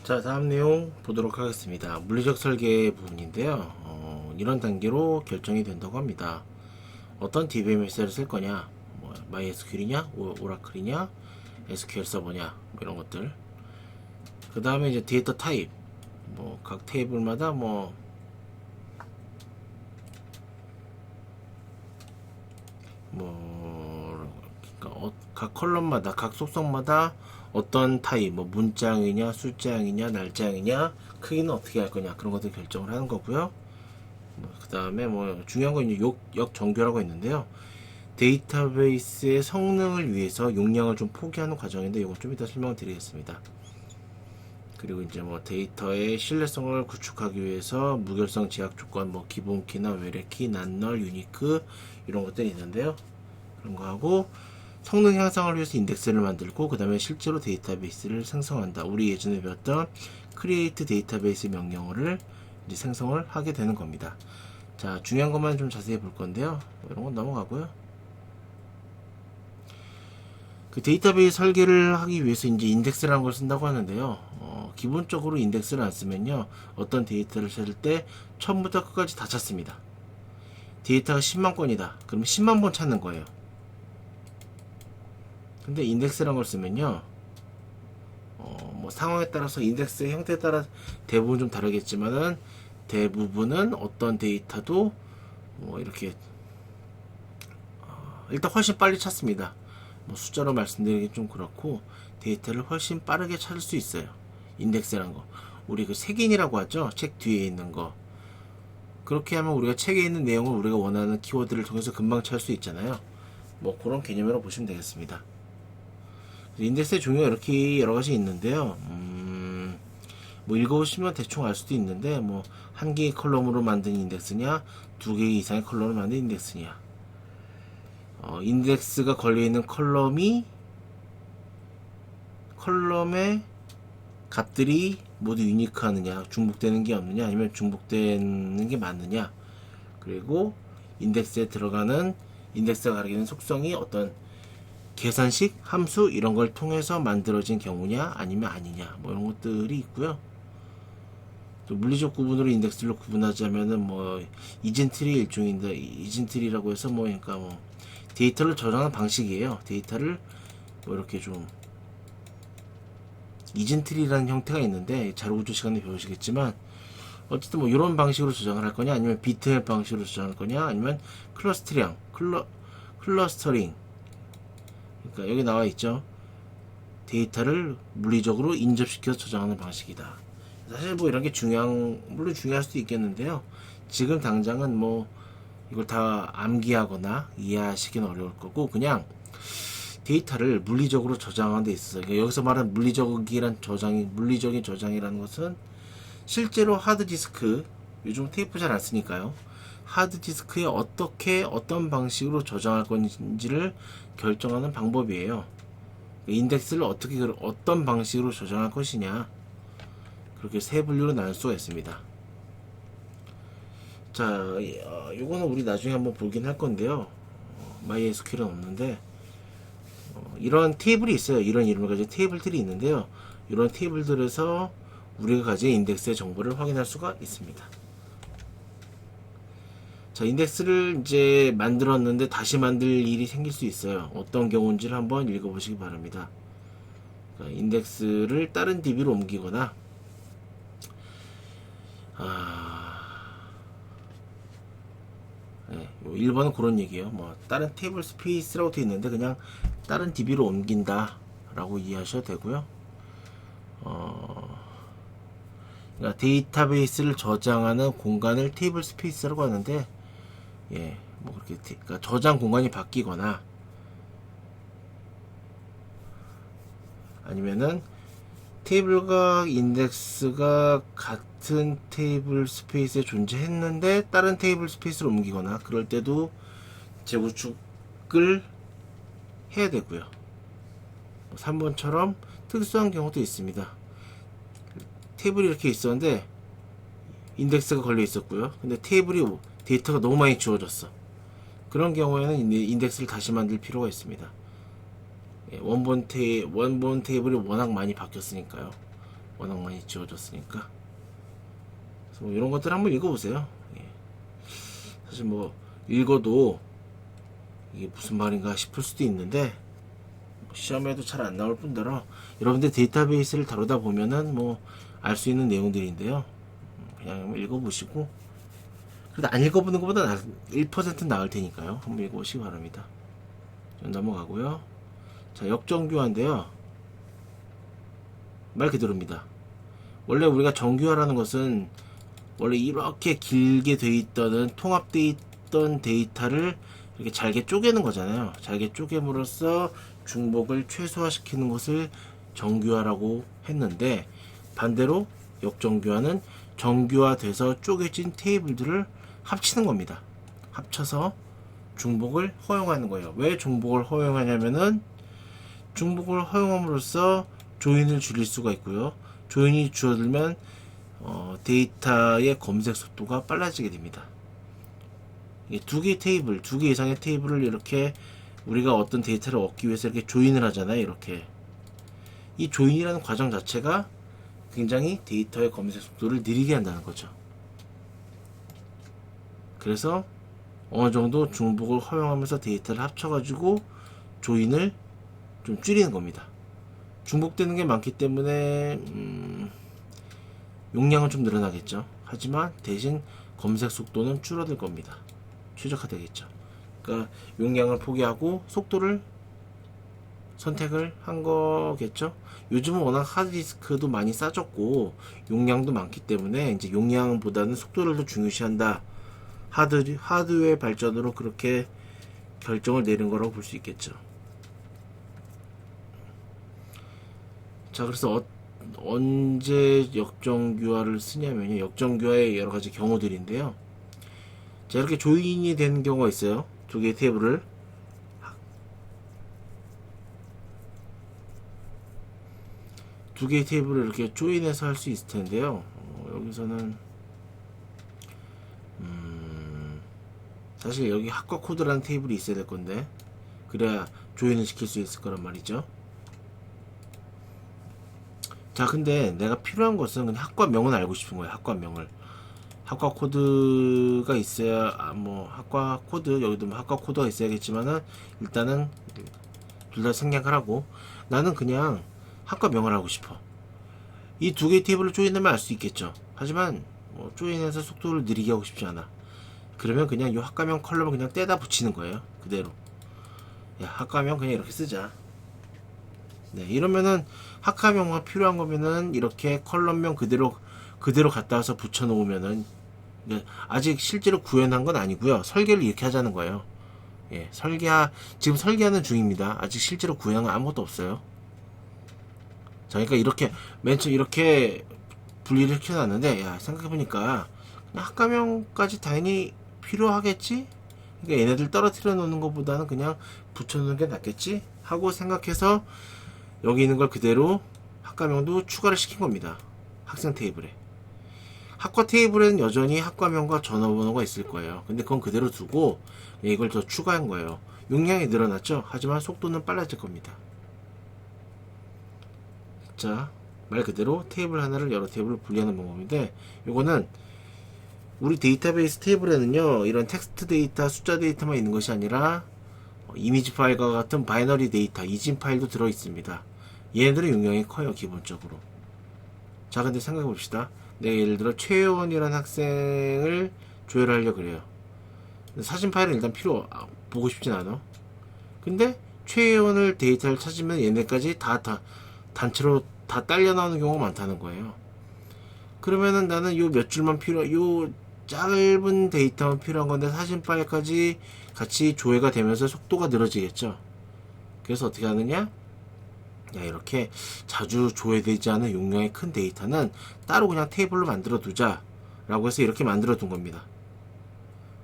자, 다음 내용 보도록 하겠습니다. 물리적 설계 부분인데요. 이런 단계로 결정이 된다고 합니다. 어떤 DBMS를 쓸 거냐, 뭐, MySQL이냐, 오라클이냐, SQL 서버냐, 뭐 이런 것들. 그 다음에 이제 데이터 타입, 뭐, 각 테이블마다 그러니까 각 컬럼마다, 각 속성마다 어떤 타입, 뭐 문자형이냐, 숫자형이냐, 날짜형이냐, 크기는 어떻게 할 거냐, 그런 것들 결정을 하는 거고요. 그 다음에 뭐 중요한 건 이제 역정교라고 있는데요. 데이터베이스의 성능을 위해서 용량을 좀 포기하는 과정인데 이건 좀 이따 설명을 드리겠습니다. 그리고 이제 뭐 데이터의 신뢰성을 구축하기 위해서 무결성 제약 조건, 뭐 기본키나 외래키, 난널, 유니크 이런 것들이 있는데요. 그런 거 하고 성능 향상을 위해서 인덱스를 만들고 그 다음에 실제로 데이터베이스를 생성한다. 우리 예전에 배웠던 create 데이터베이스 명령어를 이제 생성을 하게 되는 겁니다. 자, 중요한 것만 좀 자세히 볼 건데요. 이런 건 넘어가고요. 그 데이터베이스 설계를 하기 위해서 이제 인덱스라는 걸 쓴다고 하는데요. 기본적으로 인덱스를 안 쓰면요. 어떤 데이터를 찾을 때 처음부터 끝까지 다 찾습니다. 데이터가 10만 건이다. 그럼 10만 번 찾는 거예요. 근데 인덱스라는 걸 쓰면요. 뭐 상황에 따라서 인덱스의 형태에 따라 대부분 좀 다르겠지만은 대부분은 어떤 데이터도 뭐 이렇게 일단 훨씬 빨리 찾습니다. 뭐 숫자로 말씀드리기 좀 그렇고 데이터를 훨씬 빠르게 찾을 수 있어요. 인덱스라는 거. 우리 그 색인이라고 하죠. 책 뒤에 있는 거. 그렇게 하면 우리가 책에 있는 내용을 우리가 원하는 키워드를 통해서 금방 찾을 수 있잖아요. 뭐 그런 개념으로 보시면 되겠습니다. 인덱스의 종류가 이렇게 여러 가지 있는데요. 뭐 읽어보시면 대충 알 수도 있는데 뭐 한 개의 컬럼으로 만든 인덱스냐, 두 개 이상의 컬럼으로 만든 인덱스냐. 인덱스가 걸려있는 컬럼의 값들이 모두 유니크하느냐, 중복되는 게 없느냐, 아니면 중복되는 게 맞느냐. 그리고 인덱스에 들어가는 인덱스가 가리키는 속성이 어떤 계산식, 함수 이런 걸 통해서 만들어진 경우냐 아니면 아니냐 뭐 이런 것들이 있고요. 또 물리적 구분으로 인덱스를 구분하자면은 뭐 이진트리 일종인데 이진트리라고 해서 뭐 그러니까 뭐 데이터를 저장하는 방식이에요. 데이터를 뭐 이렇게 좀 이진트리라는 형태가 있는데 자료구조 시간에 배우시겠지만 어쨌든 뭐 이런 방식으로 저장을 할 거냐 아니면 비트맵 방식으로 저장할 거냐 아니면 클러스터링 그러니까 여기 나와 있죠. 데이터를 물리적으로 인접시켜서 저장하는 방식이다. 사실 뭐 이런 게 물론 중요할 수도 있겠는데요. 지금 당장은 뭐 이걸 다 암기하거나 이해하시기는 어려울 거고 그냥 데이터를 물리적으로 저장하는 데 있어서 그러니까 여기서 말하는 물리적인 저장이라는 것은 실제로 하드디스크 요즘 테이프 잘 안 쓰니까요. 하드디스크에 어떤 방식으로 저장할 건지를 결정하는 방법이에요. 인덱스를 어떤 방식으로 저장할 것이냐. 그렇게 세 분류로 나눌 수가 있습니다. 자, 요거는 우리 나중에 한번 보긴 할 건데요. MySQL은 없는데, 이런 테이블이 있어요. 이런 이름을 가진 테이블들이 있는데요. 이런 테이블들에서 우리가 가진 인덱스의 정보를 확인할 수가 있습니다. 자, 인덱스를 이제 만들었는데 다시 만들 일이 생길 수 있어요. 어떤 경우인지를 한번 읽어보시기 바랍니다. 그러니까 인덱스를 다른 DB로 옮기거나, 네, 1번은 그런 얘기예요. 뭐 다른 테이블 스페이스라고 되어 있는데 그냥 다른 DB로 옮긴다 라고 이해하셔도 되고요. 그러니까 데이터베이스를 저장하는 공간을 테이블 스페이스라고 하는데 예, 뭐 그렇게 그러니까 저장 공간이 바뀌거나 아니면은 테이블과 인덱스가 같은 테이블 스페이스에 존재했는데 다른 테이블 스페이스로 옮기거나 그럴 때도 재구축을 해야 되고요. 3번처럼 특수한 경우도 있습니다. 테이블이 이렇게 있었는데 인덱스가 걸려 있었고요. 근데 데이터가 너무 많이 지워졌어. 그런 경우에는 인덱스를 다시 만들 필요가 있습니다. 원본 테이블이 워낙 많이 바뀌었으니까요. 워낙 많이 지워졌으니까. 그래서 뭐 이런 것들 한번 읽어보세요. 예. 사실 뭐 읽어도 이게 무슨 말인가 싶을 수도 있는데 시험에도 잘 안 나올 뿐더러 여러분들 데이터베이스를 다루다 보면은 뭐 알 수 있는 내용들인데요. 그냥 읽어보시고, 그래도 안 읽어보는 것보다 1% 나을 테니까요. 한번 읽어보시기 바랍니다. 넘어가고요. 자, 역정교화인데요. 말 그대로입니다. 원래 우리가 정교화라는 것은 원래 이렇게 길게 돼 있던 통합돼 있던 데이터를 이렇게 잘게 쪼개는 거잖아요. 잘게 쪼개므로써 중복을 최소화시키는 것을 정교화라고 했는데, 반대로 역정교화는 정교화돼서 쪼개진 테이블들을 합치는 겁니다. 합쳐서 중복을 허용하는 거예요. 왜 중복을 허용하냐면은 중복을 허용함으로써 조인을 줄일 수가 있고요. 조인이 줄어들면 데이터의 검색 속도가 빨라지게 됩니다. 두 개의 테이블, 두 개 이상의 테이블을 이렇게 우리가 어떤 데이터를 얻기 위해서 이렇게 조인을 하잖아요. 이렇게 이 조인이라는 과정 자체가 굉장히 데이터의 검색 속도를 느리게 한다는 거죠. 그래서 어느 정도 중복을 허용하면서 데이터를 합쳐가지고 조인을 좀 줄이는 겁니다. 중복되는 게 많기 때문에 용량은 좀 늘어나겠죠. 하지만 대신 검색 속도는 줄어들 겁니다. 최적화되겠죠. 그러니까 용량을 포기하고 속도를 선택을 한 거겠죠. 요즘은 워낙 하드디스크도 많이 싸졌고 용량도 많기 때문에 이제 용량보다는 속도를 더 중요시한다. 하드웨어 발전으로 그렇게 결정을 내린 거라고 볼 수 있겠죠. 자, 그래서 언제 역정교화를 쓰냐면요. 역정교화의 여러 가지 경우들인데요. 자, 이렇게 조인이 되는 경우가 있어요. 두 개의 테이블을 이렇게 조인해서 할 수 있을 텐데요. 여기서는 사실 여기 학과 코드라는 테이블이 있어야 될 건데 그래야 조인을 시킬 수 있을 거란 말이죠. 자, 근데 내가 필요한 것은 그냥 학과명을 알고 싶은 거예요. 학과명을. 학과 코드가 있어야 뭐 학과 코드, 여기도 뭐 학과 코드가 있어야겠지만은 일단은 둘 다 생략을 하고 나는 그냥 학과명을 하고 싶어. 이 두 개의 테이블을 조인하면 알 수 있겠죠. 하지만 뭐 조인해서 속도를 느리게 하고 싶지 않아. 그러면 그냥 이 학과명 컬럼을 그냥 떼다 붙이는 거예요. 그대로. 야, 학과명 그냥 이렇게 쓰자. 네, 이러면은 학과명만 필요한 거면은 이렇게 컬럼명 그대로 갖다 와서 붙여 놓으면은, 네, 아직 실제로 구현한 건 아니고요. 설계를 이렇게 하자는 거예요. 예, 지금 설계하는 중입니다. 아직 실제로 구현한 건 아무것도 없어요. 자, 그러니까 이렇게 맨 처음 이렇게 분리를 시켜놨는데, 야, 생각해보니까 학과명까지 당연히 필요하겠지? 그러니까 얘네들 떨어뜨려 놓는 것보다는 그냥 붙여놓는 게 낫겠지? 하고 생각해서 여기 있는 걸 그대로 학과명도 추가를 시킨 겁니다. 학생 테이블에. 학과 테이블에는 여전히 학과명과 전화번호가 있을 거예요. 근데 그건 그대로 두고 이걸 더 추가한 거예요. 용량이 늘어났죠? 하지만 속도는 빨라질 겁니다. 자, 말 그대로 테이블 하나를 여러 테이블로 분리하는 방법인데, 요거는 우리 데이터베이스 테이블에는요, 이런 텍스트 데이터, 숫자 데이터만 있는 것이 아니라 이미지 파일과 같은 바이너리 데이터, 이진 파일도 들어 있습니다. 얘네들의 용량이 커요, 기본적으로. 자, 근데 생각해 봅시다. 내가 예를 들어 최혜원이라는 학생을 조회하려고 그래요. 사진 파일은 일단 보고 싶진 않아. 근데 최혜원을 데이터를 찾으면 얘네까지 다 단체로 다 딸려 나오는 경우가 많다는 거예요. 그러면은 나는 요 몇 줄만 요 짧은 데이터만 필요한 건데 사진 파일까지 같이 조회가 되면서 속도가 늘어지겠죠. 그래서 어떻게 하느냐? 야, 이렇게 자주 조회되지 않은 용량이 큰 데이터는 따로 그냥 테이블로 만들어 두자 라고 해서 이렇게 만들어 둔 겁니다.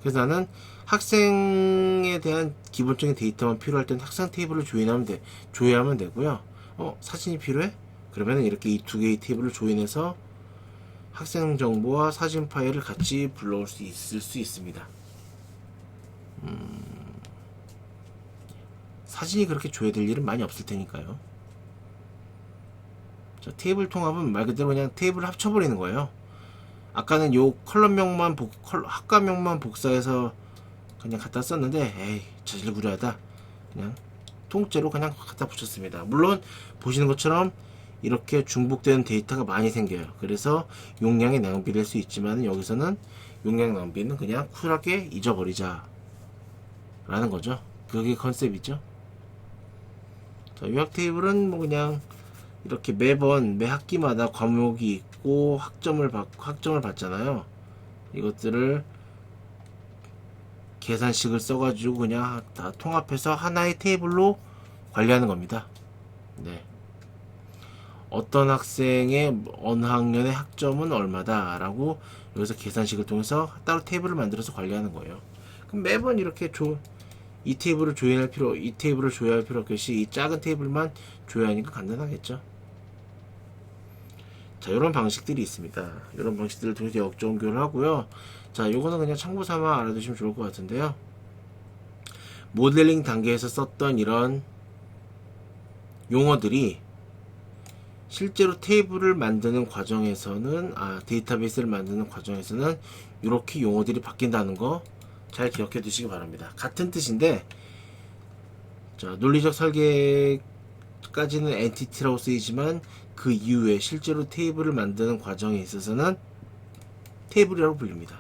그래서 나는 학생에 대한 기본적인 데이터만 필요할 땐 학생 테이블을 조회하면 되고요. 사진이 필요해? 그러면 이렇게 이 두 개의 테이블을 조인해서 학생 정보와 사진 파일을 같이 불러올 수 있을 수 있습니다. 사진이 그렇게 조회될 일은 많이 없을 테니까요. 자, 테이블 통합은 말 그대로 그냥 테이블을 합쳐버리는 거예요. 아까는 요 컬럼명만 학과명만 복사해서 그냥 갖다 썼는데 에이 자질구레하다. 그냥 통째로 그냥 갖다 붙였습니다. 물론 보시는 것처럼 이렇게 중복되는 데이터가 많이 생겨요. 그래서 용량의 낭비될 수 있지만 여기서는 용량 낭비는 그냥 쿨하게 잊어버리자 라는 거죠. 그게 컨셉이죠. 자, 요약 테이블은 뭐 그냥 이렇게 매번 매 학기마다 과목이 있고 학점을 받잖아요. 이것들을 계산식을 써가지고 그냥 다 통합해서 하나의 테이블로 관리하는 겁니다. 네. 어떤 학생의 어느 학년의 학점은 얼마다 라고 여기서 계산식을 통해서 따로 테이블을 만들어서 관리하는 거예요. 그럼 매번 이렇게 이 테이블을 조회할 필요 없겠이 이 작은 테이블만 조회하니까 간단하겠죠. 자, 이런 방식들이 있습니다. 이런 방식들을 통해서 역전교를 하고요. 자, 요거는 그냥 참고 삼아 알아두시면 좋을 것 같은데요. 모델링 단계에서 썼던 이런 용어들이 실제로 테이블을 만드는 과정에서는 데이터베이스를 만드는 과정에서는 이렇게 용어들이 바뀐다는 거 잘 기억해 두시기 바랍니다. 같은 뜻인데 자, 논리적 설계까지는 엔티티라고 쓰이지만 그 이후에 실제로 테이블을 만드는 과정에 있어서는 테이블이라고 불립니다.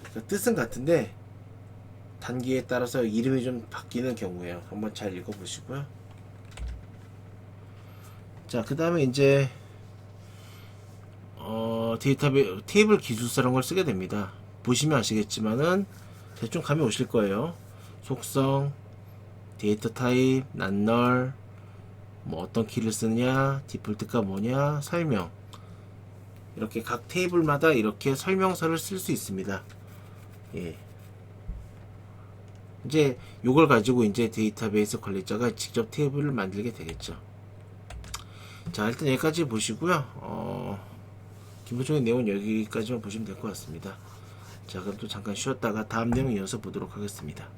그러니까 뜻은 같은데 단계에 따라서 이름이 좀 바뀌는 경우에요. 한번 잘 읽어보시고요. 자, 그 다음에 이제 테이블 기술서라는 걸 쓰게 됩니다. 보시면 아시겠지만은 대충 감이 오실 거예요. 속성, 데이터 타입, 난널, 뭐 어떤 키를 쓰느냐, 디폴트가 뭐냐, 설명. 이렇게 각 테이블마다 이렇게 설명서를 쓸 수 있습니다. 예. 이제 요걸 가지고 이제 데이터베이스 관리자가 직접 테이블을 만들게 되겠죠. 자, 일단 여기까지 보시고요. 기본적인 내용은 여기까지만 보시면 될 것 같습니다. 자, 그럼 또 잠깐 쉬었다가 다음 내용 이어서 보도록 하겠습니다.